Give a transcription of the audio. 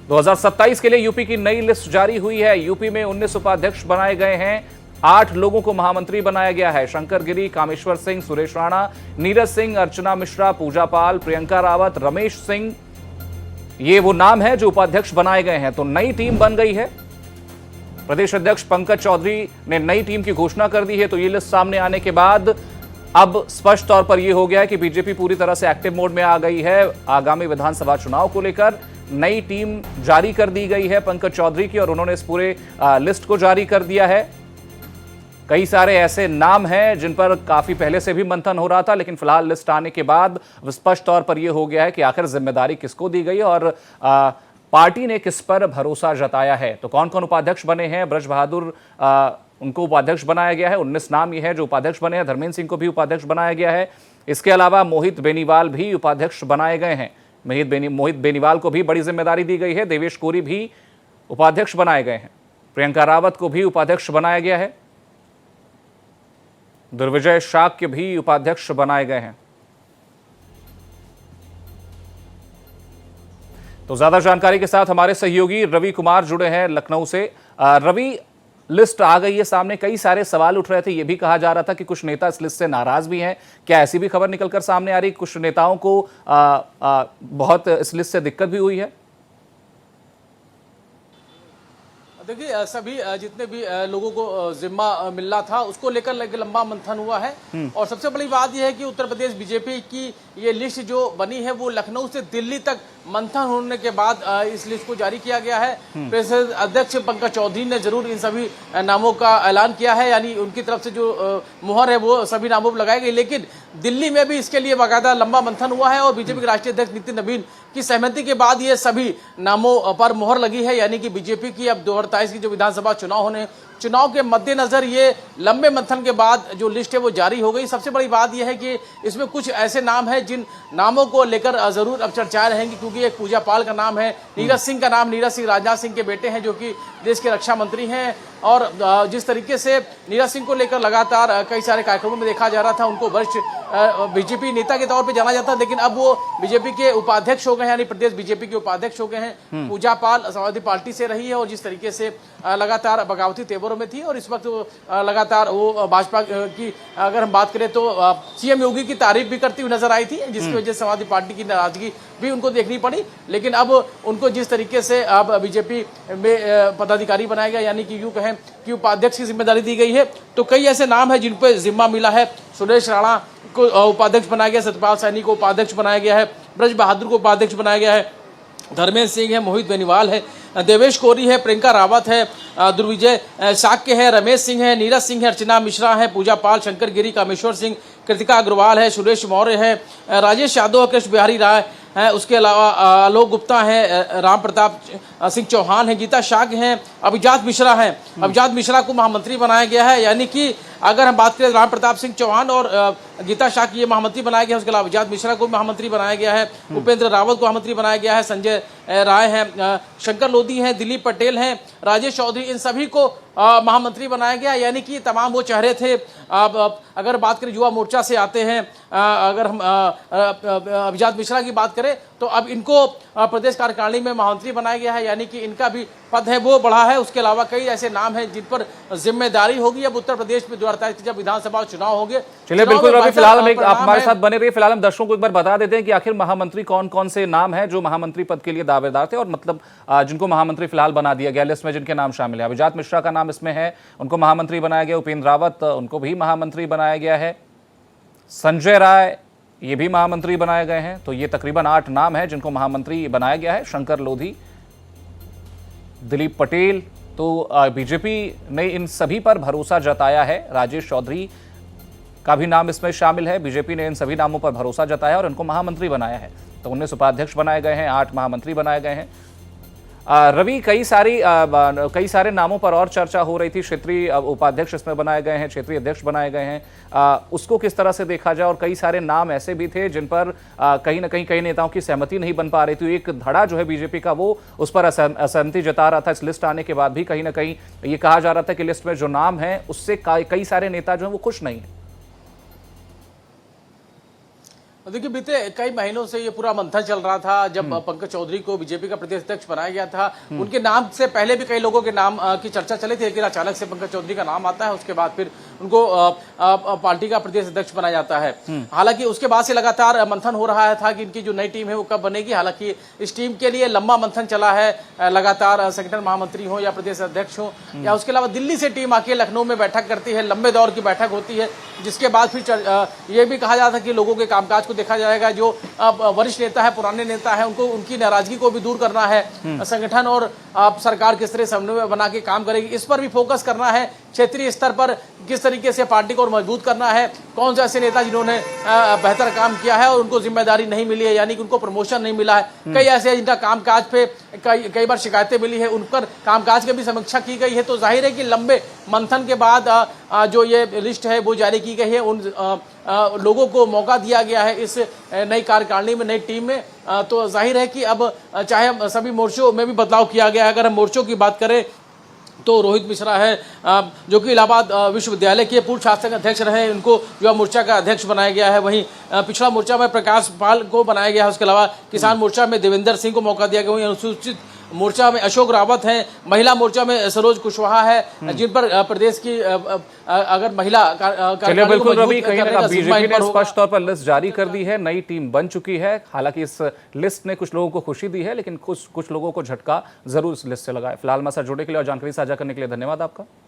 2027 के लिए यूपी की नई लिस्ट जारी हुई है। यूपी में 19 उपाध्यक्ष बनाए गए हैं। 8 लोगों को महामंत्री बनाया गया है। शंकर गिरी, कामेश्वर सिंह, सुरेश राणा, नीरज सिंह, अर्चना मिश्रा, पूजा पाल, प्रियंका रावत, रमेश सिंह, ये वो नाम है जो उपाध्यक्ष बनाए गए हैं। तो नई टीम बन गई है। प्रदेश अध्यक्ष पंकज चौधरी ने नई टीम की घोषणा कर दी है। तो ये लिस्ट सामने आने के बाद अब स्पष्ट तौर पर यह हो गया है कि बीजेपी पूरी तरह से एक्टिव मोड में आ गई है। आगामी विधानसभा चुनाव को लेकर नई टीम जारी कर दी गई है पंकज चौधरी की, और उन्होंने इस पूरे लिस्ट को जारी कर दिया है। कई सारे ऐसे नाम हैं जिन पर काफी पहले से भी मंथन हो रहा था, लेकिन फिलहाल लिस्ट आने के बाद स्पष्ट तौर पर यह हो गया है कि आखिर जिम्मेदारी किसको दी गई और पार्टी ने किस पर भरोसा जताया है। तो कौन कौन उपाध्यक्ष बने हैं? ब्रज बहादुर उनको उपाध्यक्ष बनाया गया है। 19 नाम ये है जो उपाध्यक्ष बने हैं। धर्मेंद्र सिंह को भी उपाध्यक्ष बनाया गया है। इसके अलावा मोहित बेनीवाल भी उपाध्यक्ष बनाए गए हैं। मोहित बेनीवाल को भी बड़ी जिम्मेदारी दी गई है। देवेश कोरी भी उपाध्यक्ष बनाए गए हैं। प्रियंका रावत को भी उपाध्यक्ष बनाया गया है। दुर्विजय शाक्य भी उपाध्यक्ष बनाए गए हैं। तो ज्यादा जानकारी के साथ हमारे सहयोगी रवि कुमार जुड़े हैं लखनऊ से। रवि, लिस्ट आ गई है सामने, कई सारे सवाल उठ रहे थे। यह भी कहा जा रहा था कि कुछ नेता इस लिस्ट से नाराज भी हैं। क्या ऐसी भी खबर निकलकर सामने आ रही? कुछ नेताओं को बहुत इस लिस्ट से दिक्कत भी हुई है? देखिए, सभी जितने भी लोगों को जिम्मा मिलना था उसको लेकर लंबा मंथन हुआ है। और सबसे बड़ी बात यह है कि उत्तर प्रदेश बीजेपी की ये लिस्ट जो बनी है वो लखनऊ से दिल्ली तक मंथन होने के बाद इस लिस्ट को जारी किया गया है। प्रदेश अध्यक्ष पंकज चौधरी ने जरूर इन सभी नामों का ऐलान किया है, यानी उनकी तरफ से जो मुहर है वो सभी नामों पर लगाई गई। लेकिन दिल्ली में भी इसके लिए बाकायदा लंबा मंथन हुआ है और बीजेपी के राष्ट्रीय अध्यक्ष नितिन नवीन की सहमति के बाद ये सभी नामों पर मुहर लगी है। यानी कि बीजेपी की अब 2027 की जो विधानसभा चुनाव के मद्देनजर ये लंबे मंथन के बाद जो लिस्ट है वो जारी हो गई। सबसे बड़ी बात यह है कि इसमें कुछ ऐसे नाम हैं जिन नामों को लेकर जरूर अब चर्चाएं रहेंगी, क्योंकि एक पूजा पाल का नाम है, नीरज सिंह का नाम, नीरज सिंह राजनाथ सिंह के बेटे हैं जो कि देश के रक्षा मंत्री हैं। और जिस तरीके से नीरज सिंह को लेकर लगातार कई सारे कार्यक्रमों में देखा जा रहा था, उनको वरिष्ठ बीजेपी नेता के तौर पर जाना जाता है, लेकिन अब वो बीजेपी के उपाध्यक्ष हो गए हैं, यानी प्रदेश बीजेपी के उपाध्यक्ष हो गए हैं। पूजा पाल समाजवादी पार्टी से रही है और जिस तरीके से लगातार बगावती तेवरों में थी और इस वक्त लगातार वो भाजपा की अगर हम बात करें तो सीएम योगी की तारीफ भी करती हुई नजर आई थी, जिसकी वजह से समाजवादी पार्टी की नाराजगी भी उनको देखनी पड़ी। लेकिन अब उनको जिस तरीके से अब बीजेपी में पदाधिकारी बनाया गया, यानी कि यूं कहें कि उपाध्यक्ष की जिम्मेदारी दी गई है, तो कई ऐसे नाम है जिन पर जिम्मा मिला है। सुरेश राणा को उपाध्यक्ष बनाया गया, सत्यपाल सैनी को उपाध्यक्ष बनाया गया है, ब्रज बहादुर को उपाध्यक्ष बनाया गया है, धर्मेंद्र सिंह है, मोहित बेनीवाल है, देवेश कोरी है, प्रियंका रावत है, दुर्विजय शाक्य है, रमेश सिंह है, नीरज सिंह है, अर्चना मिश्रा है, पूजा पाल, शंकर गिरी, कामेश्वर सिंह, कृतिका अग्रवाल है, सुरेश मौर्य है, राजेश यादव, कृष्ण बिहारी राय है, उसके अलावा आलोक गुप्ता है, राम प्रताप सिंह चौहान है, गीता शाक्य हैं, अभिजात मिश्रा हैं। अभिजात मिश्रा को महामंत्री बनाया गया है, यानी कि अगर हम बात करें राम प्रताप सिंह चौहान और गीता शाक्य ये महामंत्री बनाया गया है। उसके अलावा अभिजात मिश्रा को महामंत्री बनाया गया है, उपेंद्र रावत को महामंत्री बनाया गया है, संजय राय हैं, शंकर लोधी हैं, दिलीप पटेल हैं, राजेश चौधरी, इन सभी को महामंत्री बनाया गया। यानी कि तमाम वो चेहरे थे। अगर बात करें युवा मोर्चा से आते हैं, अगर हम अभिजात मिश्रा की बात करें तो अब इनको प्रदेश कार्यकारिणी में महामंत्री बनाया गया है, यानी कि इनका भी पद है वो बढ़ा है। उसके अलावा कई ऐसे नाम हैं जिन पर जिम्मेदारी होगी अब उत्तर प्रदेश में 2027 जब विधानसभा चुनाव होंगे। चलिए बिल्कुल रवि, फिलहाल आप हमारे साथ बने रहिए। फिलहाल हम दर्शकों को एक बार बता देते हैं कि आखिर महामंत्री कौन कौन से नाम हैं जो महामंत्री पद के लिए दावेदार थे और मतलब जिनको महामंत्री फिलहाल बना दिया गया। लिस्ट में जिनके नाम शामिल है, अभिजात मिश्रा का नाम इसमें है, उनको महामंत्री बनाया गया। उपेंद्र रावत, उनको भी महामंत्री बनाया गया है। संजय राय, ये भी महामंत्री बनाए गए हैं। तो ये तकरीबन 8 नाम हैं जिनको महामंत्री बनाया गया है। शंकर लोधी, दिलीप पटेल, तो बीजेपी ने इन सभी पर भरोसा जताया है। राजेश चौधरी का भी नाम इसमें शामिल है। बीजेपी ने इन सभी नामों पर भरोसा जताया और इनको महामंत्री बनाया है। तो 19 उपाध्यक्ष बनाए गए हैं, 8 महामंत्री बनाए गए हैं। रवि, कई सारे नामों पर और चर्चा हो रही थी। क्षेत्रीय उपाध्यक्ष इसमें बनाए गए हैं, क्षेत्रीय अध्यक्ष बनाए गए हैं। उसको किस तरह से देखा जाए? और कई सारे नाम ऐसे भी थे जिन पर कहीं ना कहीं कई नेताओं की सहमति नहीं बन पा रही थी। एक धड़ा जो है बीजेपी का वो उस पर असहमति जता रहा था। इस लिस्ट आने के बाद भी कहीं ना कहीं ये कहा जा रहा था कि लिस्ट में जो नाम है उससे कई सारे नेता जो है वो खुश नहीं है। देखिए बीते कई महीनों से ये पूरा मंथन चल रहा था। जब पंकज चौधरी को बीजेपी का प्रदेश अध्यक्ष बनाया गया था, उनके नाम से पहले भी कई लोगों के नाम की चर्चा चली थी, लेकिन अचानक से पंकज चौधरी का नाम आता है। उसके बाद फिर उनको पार्टी का प्रदेश अध्यक्ष बनाया जाता है। हालांकि उसके बाद से लगातार मंथन हो रहा था कि इनकी जो नई टीम है वो कब बनेगी। हालांकि इस टीम के लिए लंबा मंथन चला है, लगातार संगठन महामंत्री हो या प्रदेश अध्यक्ष हो, या उसके अलावा दिल्ली से टीम आके लखनऊ में बैठक करती है, लंबे दौर की बैठक होती है, जिसके बाद फिर ये भी कहा जाता है कि लोगों के कामकाज को देखा जाएगा। जो वरिष्ठ नेता है, पुराने नेता है, उनको उनकी नाराजगी को भी दूर करना है। संगठन और सरकार किस तरह समन्वय बना के काम करेगी, इस पर भी फोकस करना है। क्षेत्रीय स्तर पर किस तरीके से पार्टी को और मजबूत करना है, कौन से ऐसे नेता जिन्होंने बेहतर काम किया है और उनको जिम्मेदारी नहीं मिली है, यानी कि उनको प्रमोशन नहीं मिला है। कई ऐसे जिनका कामकाज पे कई बार शिकायतें मिली है, उन पर कामकाज की भी समीक्षा की गई है। तो जाहिर है कि लंबे मंथन के बाद जो ये लिस्ट है वो जारी की गई है। उन लोगों को मौका दिया गया है इस नई कार्यकारिणी में, नई टीम में। तो जाहिर है कि अब चाहे सभी मोर्चों में भी बदलाव किया गया है। अगर हम मोर्चों की बात करें तो रोहित मिश्रा है, जो कि इलाहाबाद विश्वविद्यालय के पूर्व शासन अध्यक्ष रहे, उनको युवा मोर्चा का अध्यक्ष बनाया गया है। वहीं पिछड़ा मोर्चा में प्रकाश पाल को बनाया गया है। उसके अलावा किसान मोर्चा में देवेंद्र सिंह को मौका दिया गया। वहीं अनुसूचित मोर्चा में अशोक रावत हैं, महिला मोर्चा में सरोज कुशवाहा है, जिन पर प्रदेश की अगर महिला चलिए बिल्कुल रवि, कहीं ना कहीं बीजेपी ने स्पष्ट तौर पर लिस्ट जारी कर दी है, नई टीम बन चुकी है। हालांकि इस लिस्ट ने कुछ लोगों को खुशी दी है, लेकिन कुछ लोगों को झटका जरूर इस लिस्ट से लगा है। फिलहाल हमारे साथ जुड़ने के लिए और जानकारी साझा करने के लिए धन्यवाद आपका।